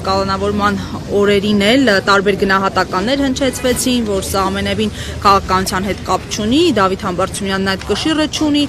կալանավորման օրերին էլ տարբեր գնահատականներ հնչեցվեցին, որ սա ամենևին քաղաքականության հետ կապ չունի, Դավիթ Համբարձումյանն այդ կշիռը չունի,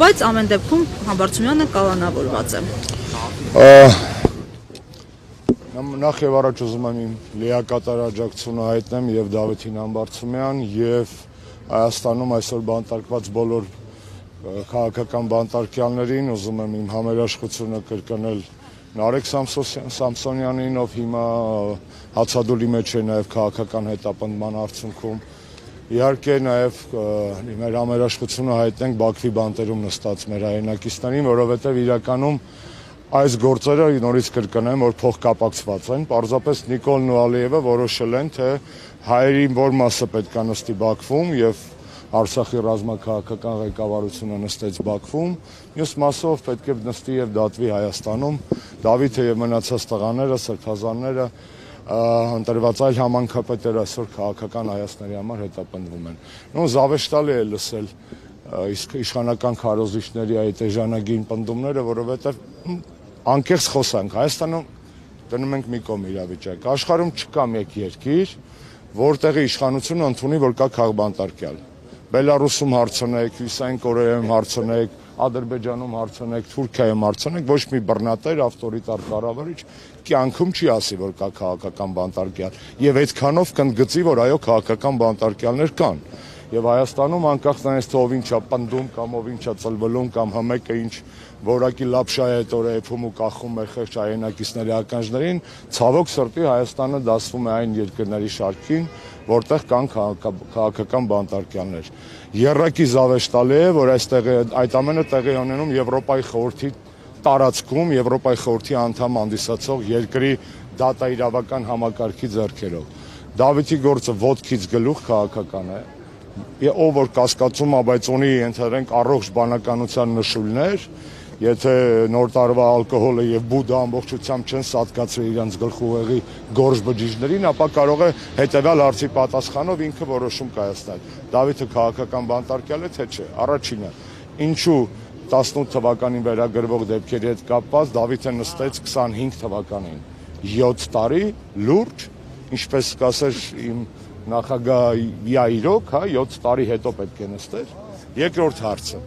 բայց ամեն դեպքում Համբարձումյանը կալանավորված է։ Նախ եւ առաջ ուզում եմ իմ լիակատար աջակցությունը հայտնեմ եւ Դավիթին Համբարձումյան եւ Հայաստանում այսօր բանտարկված բոլոր քաղաքական բանտարկյալներին, ուզում եմ իմ համերաշխությունը կրկնել Նարեկ Սամսոնյանին, ով հիմա հացադուլի մեջ է նաեւ քաղաքական հետապնդման արդյունքում։ Իհարկե նաեւ մեր համերաշխությունը հայտնենք Բաքվի բանտերում նստած մեր հայրենակիցներին, որովհետեւ իրականում այս գործերը նորից կրկնեմ, որ փոխկապակցված են, պարզապես Նիկոլն ու Ալիևը որոշել են, թե հայերի որ մասը պետք է նստի Բաքվում եւ Արցախի ռազմաքաղաքական ղեկավարությունը նստեց Բաքվում, մյուս մասով պետք է նստի եւ դատվի Հայաստանում, Դավիթը եւ մնացած տղաները, սրբազանները, ընտրված այլ համանքապետեր այսօր քաղաքական հայացքների համար հետապնդվում են։ Նույն զավեշտալի է լսել իշխանական քարոզիչների այդ էժանագին պնդումները, որովհետեւ անկեղծ խոսանք, Հայաստանում դնում ենք մի կողմ իրավիճակ, աշխարհում չկա մեկ երկիր, որտեղի իշխանությունը ընդունի, որ կա քաղբանտարկյալ։ Բելարուսում հարցնեք, Հյուսային Կորեայում հարցնեք, Ադրբեջանում հարցնեք, Թուրքիայում հարցնեք, ոչ մի բռնատեր ավտորիտար կառավարիչ կյանքում չի ասի, որ կա քաղաքական բանտարկյալ, եւ այդքանով կընդգծի, որ այո, քաղաքական բանտարկյալներ կան։ Եվ Հայաստանում անկախ նրանից թե ով ինչա պնդում կամ ով ինչա ծլվելում կամ համեկը ինչ որակի լապշա է տորեփում ու կախում մեր խեղճ հայրենակիցների ականջներին, ցավոք սրտի Հայաստանը դասվում է այն երկրների շարքին, որտեղ կան քաղաքական բանտարկյալներ։ Եռակի զավեշտալի է, որ այդ ամենը տեղի ունենում Եվրոպայի խորհրդի տարածքում, Եվրոպայի խորհրդի անդամ հանդիսացող երկրի դատաիրավական համակարգի ձեռքերով։ Դավիթի գործը ոտքից գլուխ քաղաքական է։ Ով որ կասկածում է, բայց ունի ենթադրենք առողջ բանականության նշույլներ, եթե նոր տարվա ալկոհոլը եւ բուդը ամբողջությամբ չեն սատկացրել իրենց գլխուղեղի գորշ բջիջներին, ապա կարող է հետեւյալ հարցի պատասխանով ինքը որոշում կայացնել։ Դավիթը քաղաքական բանտարկյալ է, թե չէ։ Առաջինը, ինչու 18 թվականին վերագրվող դեպքերի հետ կապված Դավիթը նստեց 25 թվականին 7 տարի լուրջ, ինչպես կասեր իմ նախագահ իրոք, 7 տարի հետո պետք է նստեր։ Երկրորդ հարցը,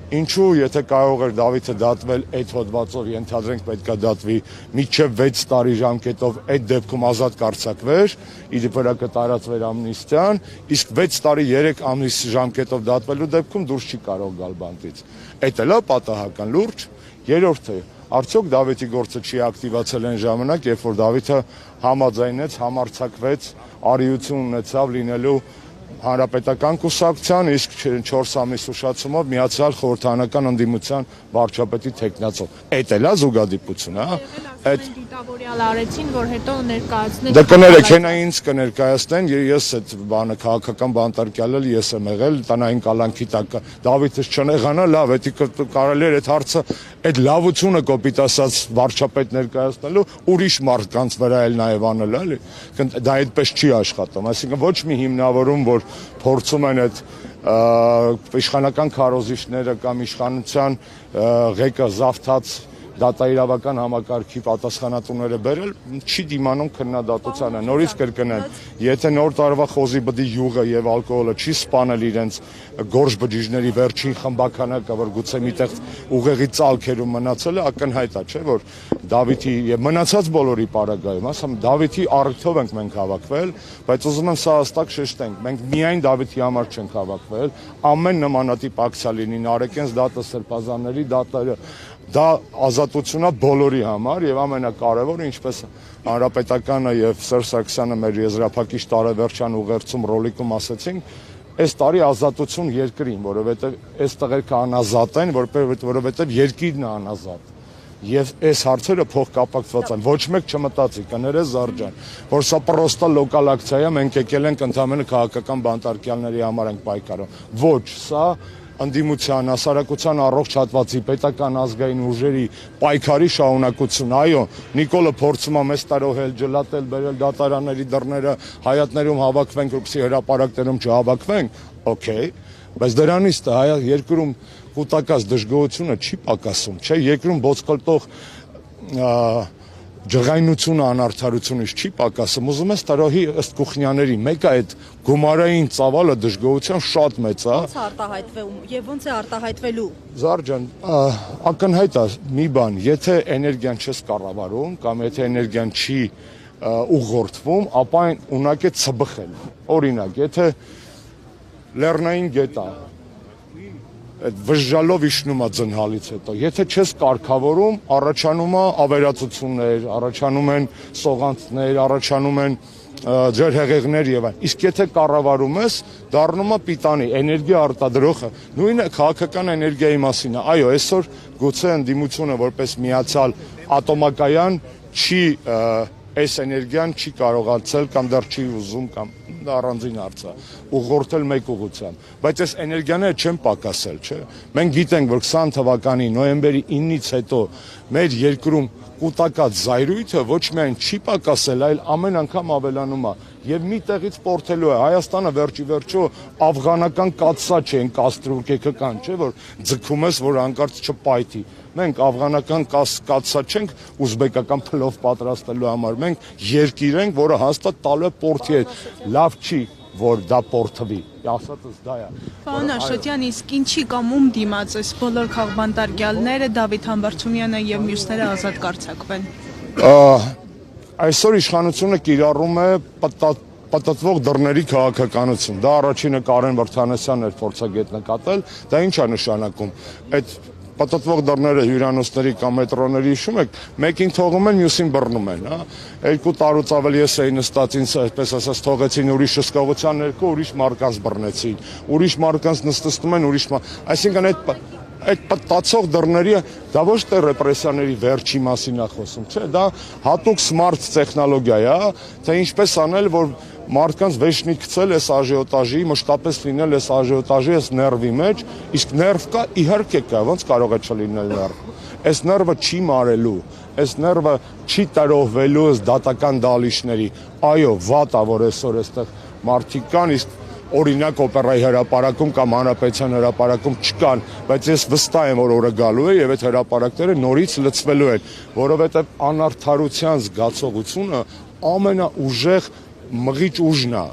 ինչու եթե կարող էր Դավիթը դատվել այդ հոդվածով, ենթադրենք պետք է դատվի մինչև 6 տարի ժամկետով, այդ դեպքում ազատ կարձակվեր, իր վրա կտարածվեր ամնիստիան, իսկ 6 տարի 3 ամիս ժամկետով դատվելու դեպքում դուրս չի կարող գալ բանտից։ Այդ էլ է պատահական լուրջ։ Երրորդը, արդյոք Դավիթի գործը չի ակտիվացել այն ժամանակ, երբ որ Դավիթը համաձայնեց, համարձակվեց, արիություն ունեցավ լինելու հանրապետական կուսակցության, իսկ 4 ամիս ուշացումով միացյալ խորհրդարանական ընդդիմության վարչապետի թեկնածով։ Այդ էլ է զուգադիպություն, հա։ Այդ դիտավորյալ արեցին, որ հետո ներկայացնեն։ Դե կներեք, հենա ինձ կներկայացնեն, ես այդ բանը քաղաքական բանտարկյալ ես եմ եղել, տնային կալանքի տակ Դավիթս չնեղանա, լավ, դա կարելի էր այդ հարցը, այդ լավությունը կոպիտ ասած վարչապետ ներկայացնելու ուրիշ մարդկանց վրա էլ նաև անել, էլի։ Դա այդպես չի աշխատում, այսինքն ոչ մի հիմնավորում, որ փորձում են այդ իշխանական քարոզիչները կամ իշխանության ղեկը զավթած դատաիրավական համակարգի պատասխանատուները բերել, չի դիմանում քննադատությանը։ Նորից կրկնեմ, եթե նոր տարվա խոզի բդի յուղը եւ ալկոհոլը չի սպանել իրենց գորշ բջիջների վերջին խմբականակը, որ գուցե միտեղ ուղեղի ծալքերում մնացել է, ակնհայտ է, չէ՞, որ Դավիթի եւ մնացած բոլորի պարագայում, ասեմ, Դավիթի առիթով ենք մենք հավաքվել, բայց ուզում եմ սա հստակ շեշտենք, մենք միայն Դավիթի համար չենք հավաքվել, ամեն նմանատիպ ակցիա լինի, Նարեկենս դատը, սրբազանների դատը, դա ազատություն է բոլորի համար եւ ամենակարևորը, ինչպես Հանրապետականը եւ Սերժ Սարգսյանը մեր եզրափակիչ տարեվերջան ուղերձում ռոլիկում ասեցին, այս տարի ազատություն երկրին, որովհետեւ այս տղերքը անազատ են, որովհետեւ երկիրն է անազատ։ Եվ այս հարցերը փոխկապակցված են, ոչ մեկ չմտածի, կներես Զարջան, որ սա պրոստա լոկալ ակցիա է, մենք եկել ենք ընդամենը քաղաքական բանտարկյալների համար ենք պայքարում։ Ոչ, սա ընդդիմության, հասարակության առողջ հատվածի, պետական ազգային ուժերի պայքարի շարունակություն։ Այո, Նիկոլը փորձում է մեզ տարոհել, ջլատել, բերել դատարանների դռները, հայատներում հավաքվենք, որպեսզի հրապարակներում չհավաքվենք, օքեյ, բայց դրանից երկրում կուտակած դժգոհությունը չի պակասում, չէ, երկրում ոսկլտող ջղայնությունը անարդարությունից չի պակասում, ուզում ես տրոհի ըստ Կուխնյաների, մեկը այդ գումարային ծավալը դժգոհության շատ մեծ է։ Ո՞նց է արտահայտվում եւ ո՞նց է արտահայտվելու։ Զարջան, ակնհայտ է մի բան, եթե էներգիան չես կառավարում կամ եթե էներգիան չի ուղղորդվում, ապա այն ունակ է ցբխել։ Օրինակ, եթե լեռնային գետա այդ վժժալով իջնում է ձնհալից հետո, եթե չես կարգավորում, առաջանում է ավերածություններ, առաջանում են սողանցներ, առաջանում են ջրհեղեղներ եւ այլն։ Իսկ եթե կառավարում ես, դառնում է պիտանի էներգիա արտադրողը։ Նույնը քաղաքական էներգիայի մասին է։ Այո, այսօր գուցե ընդդիմությունը որպես միացյալ ատոմակայան չի այս էներգիան չի կարողացել կամ դեռ չի ուզում կամ դա առանձին հարց է ուղղորդել մեկ ուղղությամբ, բայց այս էներգիաները չեն պակասել, չէ։ Մենք գիտենք, որ 20 թվականի նոյեմբերի 9-ից հետո մեր երկրում կուտակած զայրույթը ոչ միայն չի պակասել, այլ ամեն անգամ ավելանում է եւ մի տեղից պորթելու է։ Հայաստանը վերջի վերջո աֆղանական կաթսա չէ, կաստրուկեկական, չէ, որ ձգում ես, որ հանկարծ չպայթի։ Մենք աֆղանական կաթսա չենք ուզբեկական փլով պատրաստելու համար, մենք երկիր ենք, որը հաստատ տալու է պորթի հետ։ Լավ չի, որ դա պորթվի։ Ասածս դա է։ Պարոն Աշոտյան, իսկ ինչի կամ ում դիմաց այս բոլոր քաղբանտարկյալները, Դավիթ Համբարձումյանը եւ մյուսները ազատ կարձակվեն։ Այսօր իշխանությունը կիրառում է պատտվող դռների քաղաքականություն։ Դա առաջինը Կարեն Վրդանեսյանն էր փորձագետ նկատել, դա ինչ է նշանակում։ Այդ պատտվող դռները հյուրանոցների կամ մետրոների հիշում եք, մեկին թողում են, մյուսին բռնում են, հա։ 2 տարուց ավելի ես էի նստած, ինձ այսպես ասած թողեցին ուրիշ հսկողության ներքո, ուրիշ մարկանց բռնեցին, ուրիշ մարկանց նստում են, այսինքն այդ պատտացող դռների դա ոչ թե ռեպրեսիաների վերջի մասին է խոսում, չէ, դա հատուկ սմարթ տեխնոլոգիա է, թե ինչպես անել, որ մարդկանց վեշնի գցել այս աժիոտաժի, մշտապես լինել այս աժիոտաժի, այս ներվի մեջ, իսկ ներվ կա, իհարկե կա, ոնց կարող է չլինել ներվ։ Այս ներվը չի մարելու, այս ներվը չի տրոհվելու ըստ դատական դալիչների։ Այո, վատ է, որ այսօր այստեղ մարդիկ կան, իսկ օրինակ օպերայի հրապարակում կամ հանրապետության հրապարակում չկան, բայց ես վստահ եմ, որ օրը գալու է եւ այդ հրապարակները նորից լցվելու են, որովհետեւ անարդարության զգացողությունը ամենաուժեղ մղիչ ուժն է։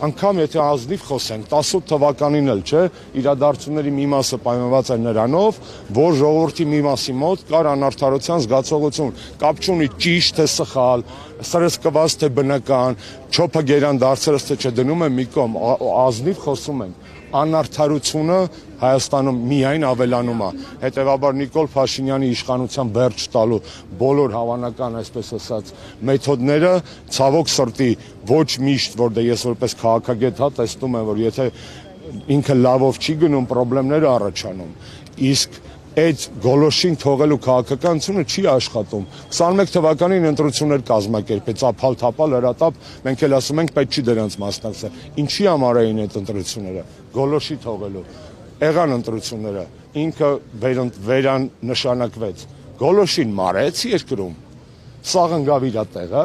Անկամ եթե ազնիվ խոսենք, 18 թվականին էլ, չէ, իրադարձությունների մի մասը պայմանված է նրանով, որ ժողովրդի մի մասի մոտ կար անարդարության զգացողություն, կապ չունի ճիշտ թե սխալ, սրսկված թե բնական, չոփը գերան դարձրած թե չէ, դնում է մի կողմ, ազնիվ խոսում ենք, անարդարությունը Հայաստանում միայն ավելանում է, հետևաբար Նիկոլ Փաշինյանի իշխանության վերջ տալու բոլոր հավանական, այսպես ասած, մեթոդները ցավոք սրտի ոչ միշտ, որտեղ ես որպես քաղաքագետ տեսնում եմ, որ եթե ինքը լավով չի գնում, խնդիրներ առաջանում, իսկ այդ գոլոշին թողելու քաղաքականությունը չի աշխատում։ 21 թվականին ընտրություններ կազմակերպեց, ափալ-թափալ, հրատապ, մենք էլ ասում ենք պետք չի դրանց մասնակցել։ Ինչի համար էին այդ ընտրությունները։ Գոլոշի թողելու։ Եղան ընտրությունները, ինքը վերան նշանակվեց։ Գոլոշին մարեց երկրում։ Սաղ ընկավ իր տեղը։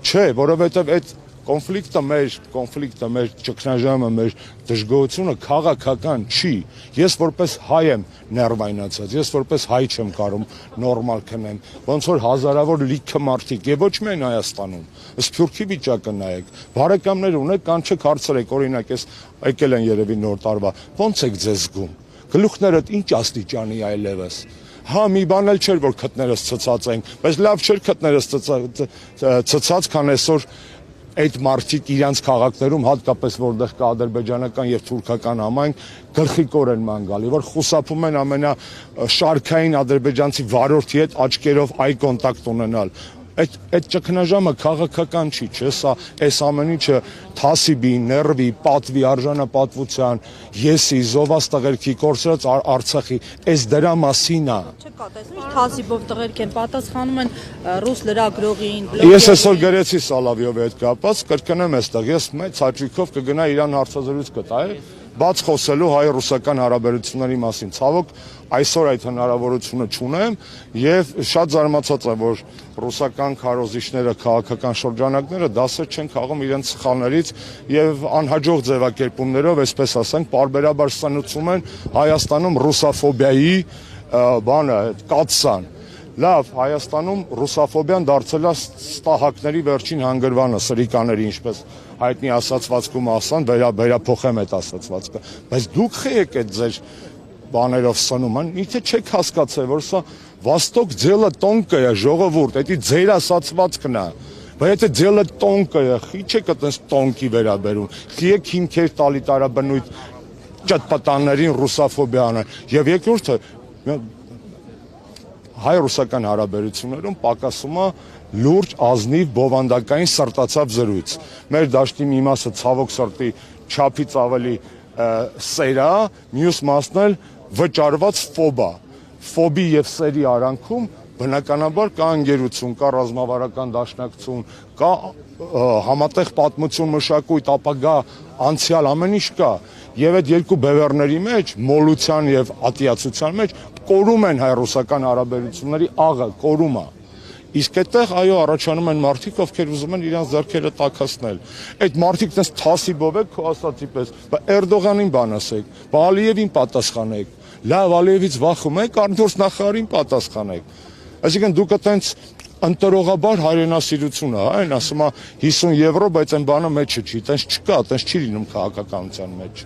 Չէ, որովհետև այդ կոնֆլիկտը մեր ճգնաժամը, մեր դժգոհությունը քաղաքական չի։ Ես որպես հայ եմ ներվայնացած, ես որպես հայ չեմ կարող նորմալ քնեմ, ոնց որ հազարավոր լիքը մարդիկ, եւ ոչ միայն Հայաստանում, Սփյուռքի վիճակը նայեք, բարեկամներ ունեք, կան չեք հարցրեք, օրինակ ես եկել են երևի նոր տարվա, ոնց եք ձեզ զգում, գլուխներդ ինչ աստիճանի այլևս։ Հա, մի բան էլ չէր, որ քթներս ցցած են, բայց լավ չէր քթներս ցցած, քան այսօր այդ մարդիկ իրանց քաղաքներում, հատկապես որտեղ կա ադրբեջանական եւ թուրքական համայնք, գլխիկորեն ման գալի, որ խուսափում են ամենաշարքային ադրբեջանցի վարորդի հետ աչքերով այ կոնտակտ ունենալ։ Այդ ճգնաժամը քաղաքական չի, չէ՞, սա այս ամեն ինչը թասիբի, ներվի, պատվի, արժանապատվության, եսի, զովաս տղերքի, կորցրած Արցախի, այս դրա մասին է։ Չկա, տեսնում եք, թասիբով տղերք են պատասխանում են ռուս լրագրողին, Ես այսօր գրեցի Սալավիովի հետ կապած, կրկնեմ այստեղ, ես մեծ հաճույքով կգնա իրան հարցազրույց կտայի, բաց խոսելու հայ-ռուսական հարաբերությունների մասին։ Ցավոք, այսօր այդ հնարավորությունը չունեմ եւ շատ զարմացած եմ, որ ռուսական քարոզիչները, քաղաքական շրջանակները դասեր չեն քաղում իրենց սխալներից եւ անհաջող ձևակերպումներով, այսպես ասենք, պարբերաբար ստանուցում են Հայաստանում ռուսաֆոբիայի բանը, կաթսան։ լավ, Հայաստանում ռուսաֆոբիան դարձել է ստահակների վերջին հանգրվանը, սրիկաների, ինչպես հայտնի ասացվածքում ասան, վերափոխեմ այդ ասացվածքը, բայց դուք եք այդ ձեր բաներով սնում, իթե չեք հասկացել, որ սա Վաստոկ ձելը տոնկը է, ժողովուրդ, դա ձեր ասացվածքն է, բայց եթե ձելը տոնկը է, խի չեք այդպես տոնկի վերաբերում, խի եք հիմքեր տալի տարաբնույթ ճտպտաններին ռուսաֆոբիան եւ երկրորդը հայ-ռուսական հարաբերություններում պակասում է լուրջ ազնիվ բովանդակային սրտացավ զրույց։ Մեր դաշտի մի մասը ցավոք սրտի չափից ավելի սերա, մյուս մասն էլ վճարված ֆոբա։ Ֆոբի եւ սերի արանքում բնականաբար կա ընկերություն, կա ռազմավարական դաշնակցություն, կա համատեղ պատմություն, մշակույթ, ապագա, անցյալ, ամեն ինչ կա։ Եվ այդ երկու բևեռների մեջ, մոլության եւ ատիացության մեջ կորում են հայ-ռուսական հարաբերությունների աղը, կորում է։ Իսկ այդտեղ այո առաջանում են մարդիկ, ովքեր ուզում են իրենց ձեռքերը տաքացնել։ Այդ մարդիկ դες թասիբով եք քո ասացի պես, բայց Էրդողանին բան ասեք, Ալիևին պատասխանեք։ Լավ, Ալիևից վախում եք, առնորդ նախարարին պատասխանեք։ Այսինքն դուք այտենց ընտրողաբար հայրենասիրություն է, այն ասում է 50 եվրո, բայց այն բանը մեջը չի, այտենց չկա, այտենց չի լինում քաղաքականության մեջ։